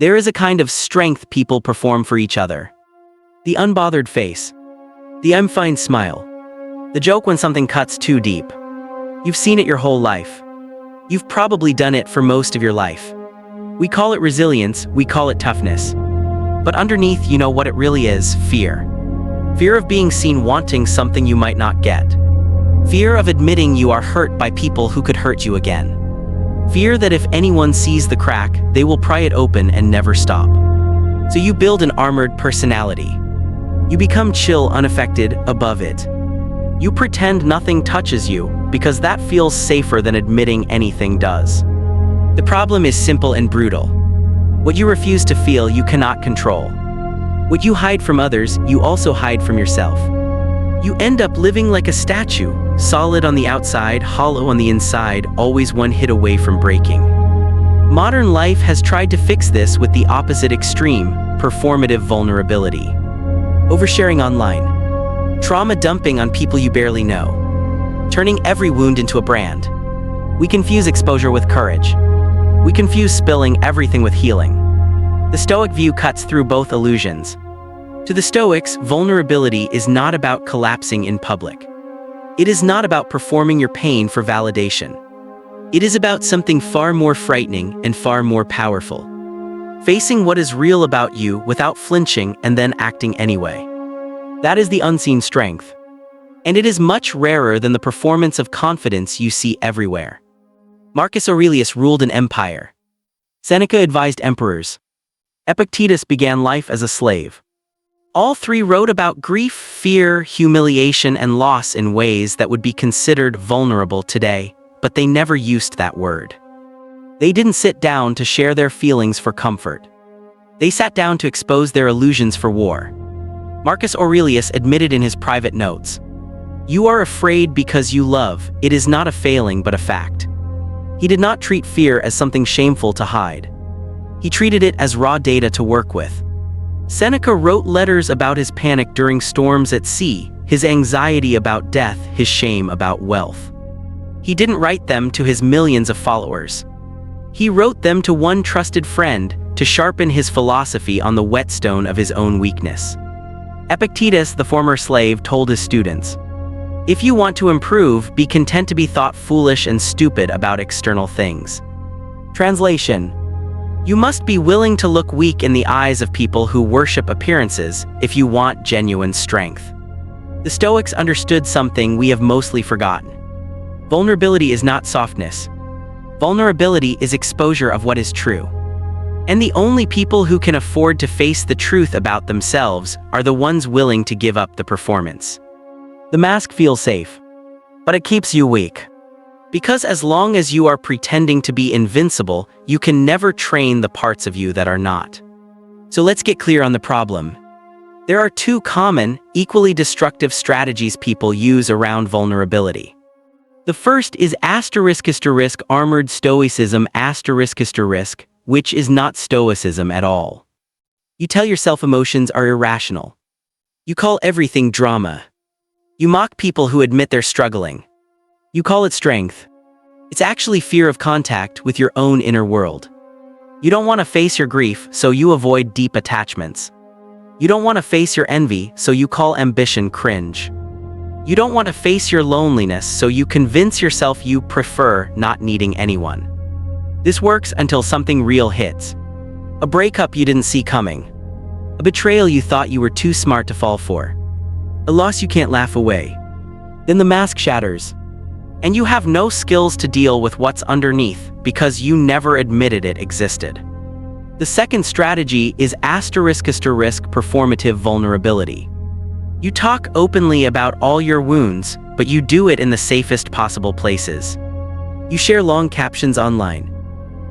There is a kind of strength people perform for each other. The unbothered face. The I'm fine smile. The joke when something cuts too deep. You've seen it your whole life. You've probably done it for most of your life. We call it resilience, we call it toughness. But underneath, you know what it really is: fear. Fear of being seen wanting something you might not get. Fear of admitting you are hurt by people who could hurt you again. Fear that if anyone sees the crack, they will pry it open and never stop. So you build an armored personality. You become chill, unaffected, above it. You pretend nothing touches you, because that feels safer than admitting anything does. The problem is simple and brutal. What you refuse to feel, you cannot control. What you hide from others, you also hide from yourself. You end up living like a statue, solid on the outside, hollow on the inside, always one hit away from breaking. Modern life has tried to fix this with the opposite extreme: performative vulnerability. Oversharing online. Trauma dumping on people you barely know. Turning every wound into a brand. We confuse exposure with courage. We confuse spilling everything with healing. The Stoic view cuts through both illusions. To the Stoics, vulnerability is not about collapsing in public. It is not about performing your pain for validation. It is about something far more frightening and far more powerful. Facing what is real about you without flinching and then acting anyway. That is the unseen strength. And it is much rarer than the performance of confidence you see everywhere. Marcus Aurelius ruled an empire. Seneca advised emperors. Epictetus began life as a slave. All three wrote about grief, fear, humiliation, and loss in ways that would be considered vulnerable today, but they never used that word. They didn't sit down to share their feelings for comfort. They sat down to expose their illusions for war. Marcus Aurelius admitted in his private notes, "You are afraid because you love. It is not a failing but a fact." He did not treat fear as something shameful to hide. He treated it as raw data to work with. Seneca wrote letters about his panic during storms at sea, his anxiety about death, his shame about wealth. He didn't write them to his millions of followers. He wrote them to one trusted friend to sharpen his philosophy on the whetstone of his own weakness. Epictetus, the former slave, told his students, "If you want to improve, be content to be thought foolish and stupid about external things." Translation: you must be willing to look weak in the eyes of people who worship appearances if you want genuine strength. The Stoics understood something we have mostly forgotten. Vulnerability is not softness. Vulnerability is exposure of what is true. And the only people who can afford to face the truth about themselves are the ones willing to give up the performance. The mask feels safe, but it keeps you weak. Because as long as you are pretending to be invincible, you can never train the parts of you that are not. So let's get clear on the problem. There are two common, equally destructive strategies people use around vulnerability. The first is *** armored stoicism ***, which is not stoicism at all. You tell yourself emotions are irrational. You call everything drama. You mock people who admit they're struggling. You call it strength. It's actually fear of contact with your own inner world. You don't want to face your grief, so you avoid deep attachments. You don't want to face your envy, so you call ambition cringe. You don't want to face your loneliness, so you convince yourself you prefer not needing anyone. This works until something real hits. A breakup you didn't see coming. A betrayal you thought you were too smart to fall for. A loss you can't laugh away. Then the mask shatters. And you have no skills to deal with what's underneath because you never admitted it existed. The second strategy is ** performative vulnerability. You talk openly about all your wounds, but you do it in the safest possible places. You share long captions online.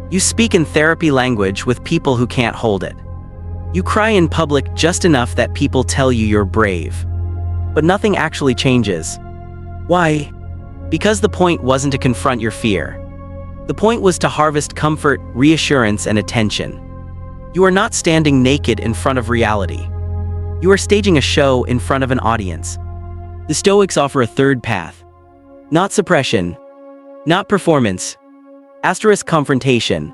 You speak in therapy language with people who can't hold it. You cry in public just enough that people tell you you're brave. But nothing actually changes. Why? Because the point wasn't to confront your fear. The point was to harvest comfort, reassurance, and attention. You are not standing naked in front of reality. You are staging a show in front of an audience. The Stoics offer a third path. Not suppression. Not performance. * confrontation.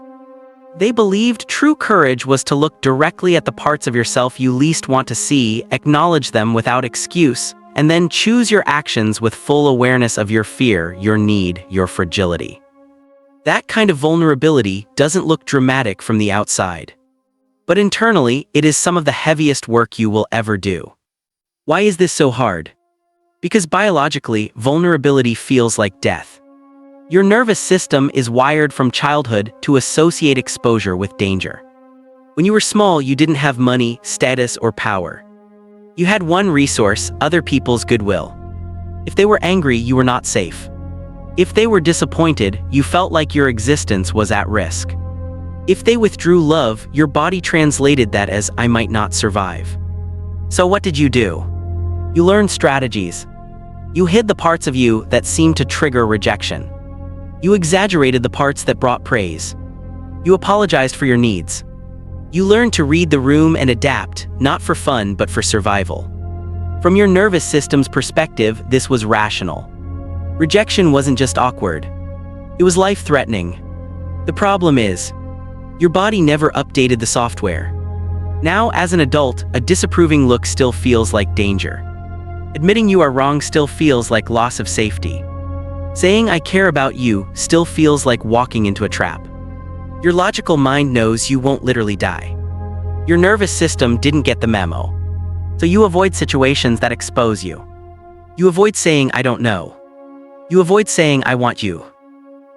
They believed true courage was to look directly at the parts of yourself you least want to see, acknowledge them without excuse, and then choose your actions with full awareness of your fear, your need, your fragility. That kind of vulnerability doesn't look dramatic from the outside. But internally, it is some of the heaviest work you will ever do. Why is this so hard? Because biologically, vulnerability feels like death. Your nervous system is wired from childhood to associate exposure with danger. When you were small, you didn't have money, status, or power. You had one resource: other people's goodwill. If they were angry, you were not safe. If they were disappointed, you felt like your existence was at risk. If they withdrew love, your body translated that as "I might not survive." So what did you do? You learned strategies. You hid the parts of you that seemed to trigger rejection. You exaggerated the parts that brought praise. You apologized for your needs. You learned to read the room and adapt, not for fun but for survival. From your nervous system's perspective, this was rational. Rejection wasn't just awkward. It was life-threatening. The problem is, your body never updated the software. Now, as an adult, a disapproving look still feels like danger. Admitting you are wrong still feels like loss of safety. Saying "I care about you" still feels like walking into a trap. Your logical mind knows you won't literally die. Your nervous system didn't get the memo. So you avoid situations that expose you. You avoid saying "I don't know." You avoid saying "I want you."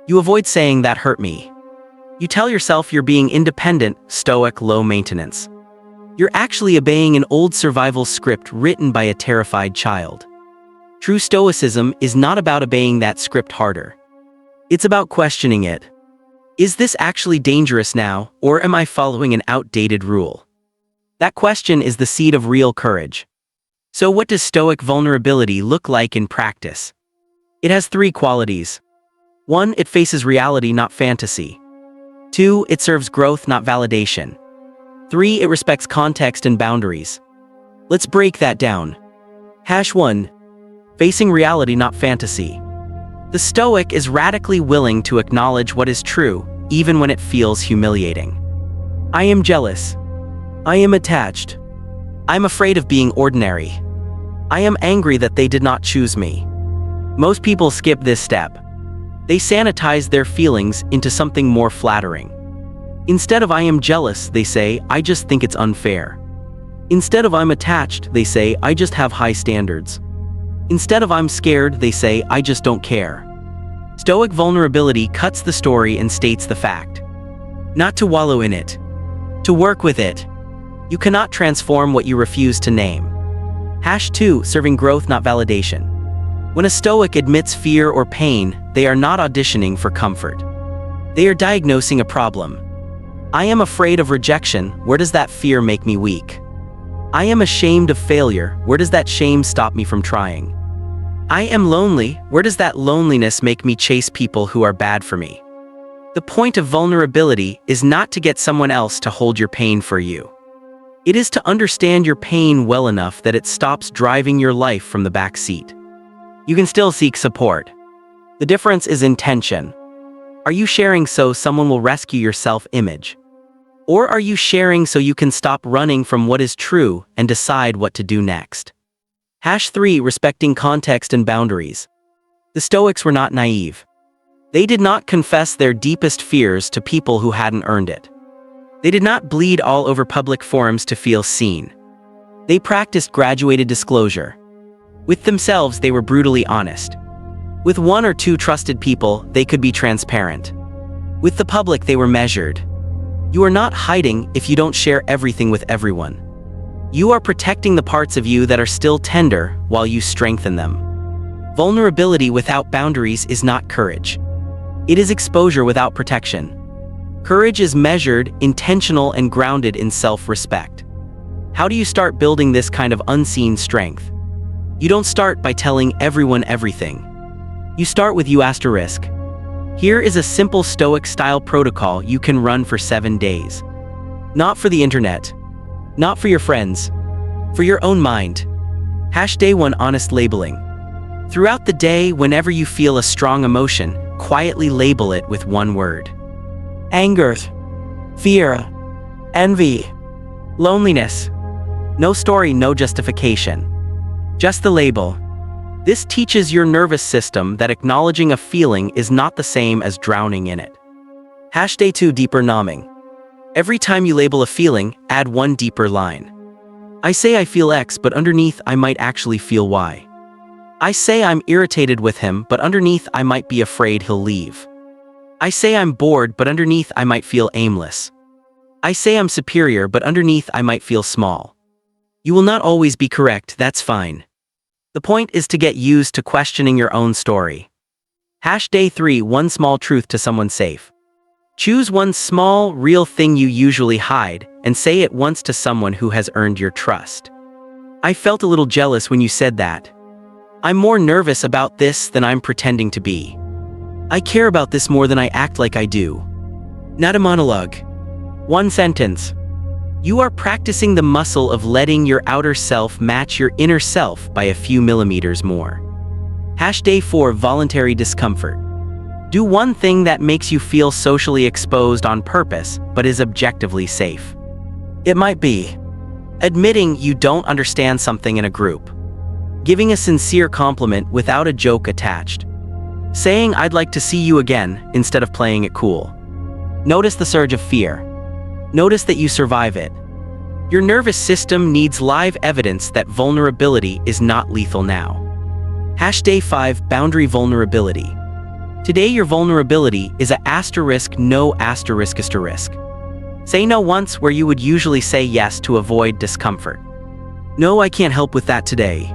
You avoid saying "that hurt me." You tell yourself you're being independent, stoic, low maintenance. You're actually obeying an old survival script written by a terrified child. True Stoicism is not about obeying that script harder. It's about questioning it. Is this actually dangerous now, or am I following an outdated rule? That question is the seed of real courage. So what does Stoic vulnerability look like in practice? It has 3 qualities. 1, it faces reality, not fantasy. 2, it serves growth, not validation. 3, it respects context and boundaries. Let's break that down. 1. Facing reality, not fantasy. The Stoic is radically willing to acknowledge what is true, even when it feels humiliating. I am jealous. I am attached. I'm afraid of being ordinary. I am angry that they did not choose me. Most people skip this step. They sanitize their feelings into something more flattering. Instead of "I am jealous," they say, "I just think it's unfair." Instead of "I'm attached," they say, "I just have high standards." Instead of "I'm scared," they say, "I just don't care." Stoic vulnerability cuts the story and states the fact. Not to wallow in it. To work with it. You cannot transform what you refuse to name. 2. Serving growth, not validation. When a Stoic admits fear or pain, they are not auditioning for comfort. They are diagnosing a problem. I am afraid of rejection. Where does that fear make me weak? I am ashamed of failure. Where does that shame stop me from trying? I am lonely. Where does that loneliness make me chase people who are bad for me? The point of vulnerability is not to get someone else to hold your pain for you. It is to understand your pain well enough that it stops driving your life from the back seat. You can still seek support. The difference is intention. Are you sharing so someone will rescue your self-image? Or are you sharing so you can stop running from what is true and decide what to do next? 3. Respecting context and boundaries. The Stoics were not naive. They did not confess their deepest fears to people who hadn't earned it. They did not bleed all over public forums to feel seen. They practiced graduated disclosure. With themselves, they were brutally honest. With 1 or 2 trusted people, they could be transparent. With the public, they were measured. You are not hiding if you don't share everything with everyone. You are protecting the parts of you that are still tender while you strengthen them. Vulnerability without boundaries is not courage. It is exposure without protection. Courage is measured, intentional, and grounded in self-respect. How do you start building this kind of unseen strength? You don't start by telling everyone everything. You start with you asterisk. Here is a simple Stoic-style protocol you can run for 7 days. Not for the internet. Not for your friends. For your own mind. Day 1 Honest labeling. Throughout the day, whenever you feel a strong emotion, quietly label it with 1 word. Anger. fear, envy, loneliness. No story, no justification. Just the label. This teaches your nervous system that acknowledging a feeling is not the same as drowning in it. Day 2 Deeper Numbing. Every time you label a feeling, add one deeper line. I say I feel X, but underneath I might actually feel Y. I say I'm irritated with him, but underneath I might be afraid he'll leave. I say I'm bored, but underneath I might feel aimless. I say I'm superior, but underneath I might feel small. You will not always be correct, that's fine. The point is to get used to questioning your own story. Day 3 One small truth to someone safe. Choose one small, real thing you usually hide, and say it once to someone who has earned your trust. I felt a little jealous when you said that. I'm more nervous about this than I'm pretending to be. I care about this more than I act like I do. Not a monologue. One sentence. You are practicing the muscle of letting your outer self match your inner self by a few millimeters more. Day 4 Voluntary discomfort. Do one thing that makes you feel socially exposed on purpose, but is objectively safe. It might be admitting you don't understand something in a group, giving a sincere compliment without a joke attached, saying I'd like to see you again instead of playing it cool. Notice the surge of fear. Notice that you survive it. Your nervous system needs live evidence that vulnerability is not lethal now. Day 5 Boundary vulnerability. Today your vulnerability is a no asterisk. Say no once where you would usually say yes to avoid discomfort. No, I can't help with that today.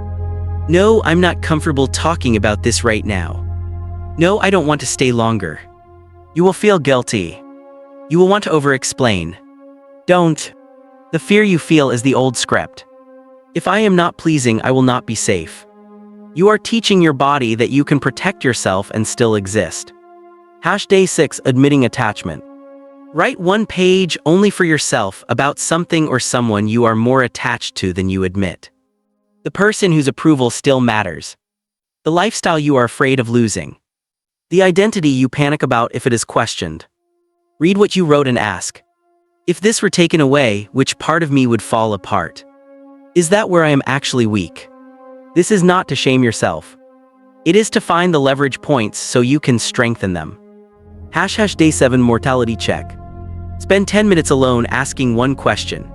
No, I'm not comfortable talking about this right now. No, I don't want to stay longer. You will feel guilty. You will want to over-explain. Don't. The fear you feel is the old script. If I am not pleasing, I will not be safe. You are teaching your body that you can protect yourself and still exist. Day 6 Admitting attachment. Write one page only for yourself about something or someone you are more attached to than you admit. The person whose approval still matters. The lifestyle you are afraid of losing. The identity you panic about if it is questioned. Read what you wrote and ask. If this were taken away, which part of me would fall apart? Is that where I am actually weak? This is not to shame yourself. It is to find the leverage points so you can strengthen them. Day 7 Mortality check. Spend 10 minutes alone asking one question.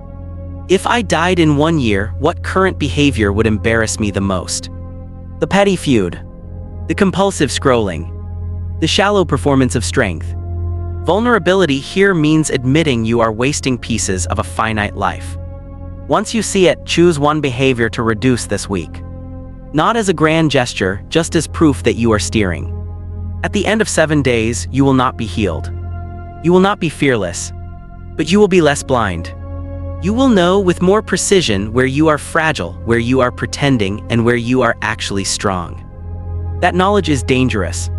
If I died in 1 year, what current behavior would embarrass me the most? The petty feud. The compulsive scrolling. The shallow performance of strength. Vulnerability here means admitting you are wasting pieces of a finite life. Once you see it, choose one behavior to reduce this week. Not as a grand gesture, just as proof that you are steering. At the end of 7 days, you will not be healed. You will not be fearless, but you will be less blind. You will know with more precision where you are fragile, where you are pretending, and where you are actually strong. That knowledge is dangerous,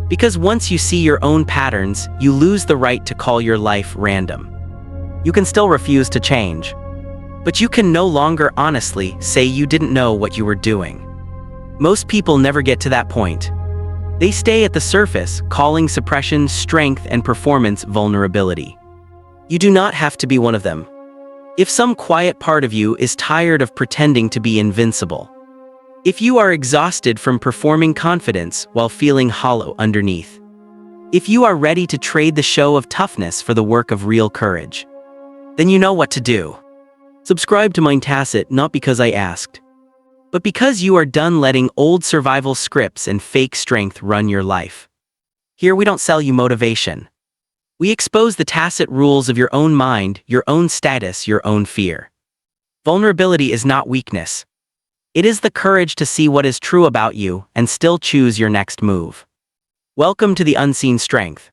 because once you see your own patterns, you lose the right to call your life random. You can still refuse to change, but you can no longer honestly say you didn't know what you were doing. Most people never get to that point. They stay at the surface, calling suppression strength and performance vulnerability. You do not have to be one of them. If some quiet part of you is tired of pretending to be invincible, if you are exhausted from performing confidence while feeling hollow underneath, if you are ready to trade the show of toughness for the work of real courage, then you know what to do. Subscribe to MindTacit not because I asked, but because you are done letting old survival scripts and fake strength run your life. Here we don't sell you motivation. We expose the tacit rules of your own mind, your own status, your own fear. Vulnerability is not weakness. It is the courage to see what is true about you and still choose your next move. Welcome to the unseen strength.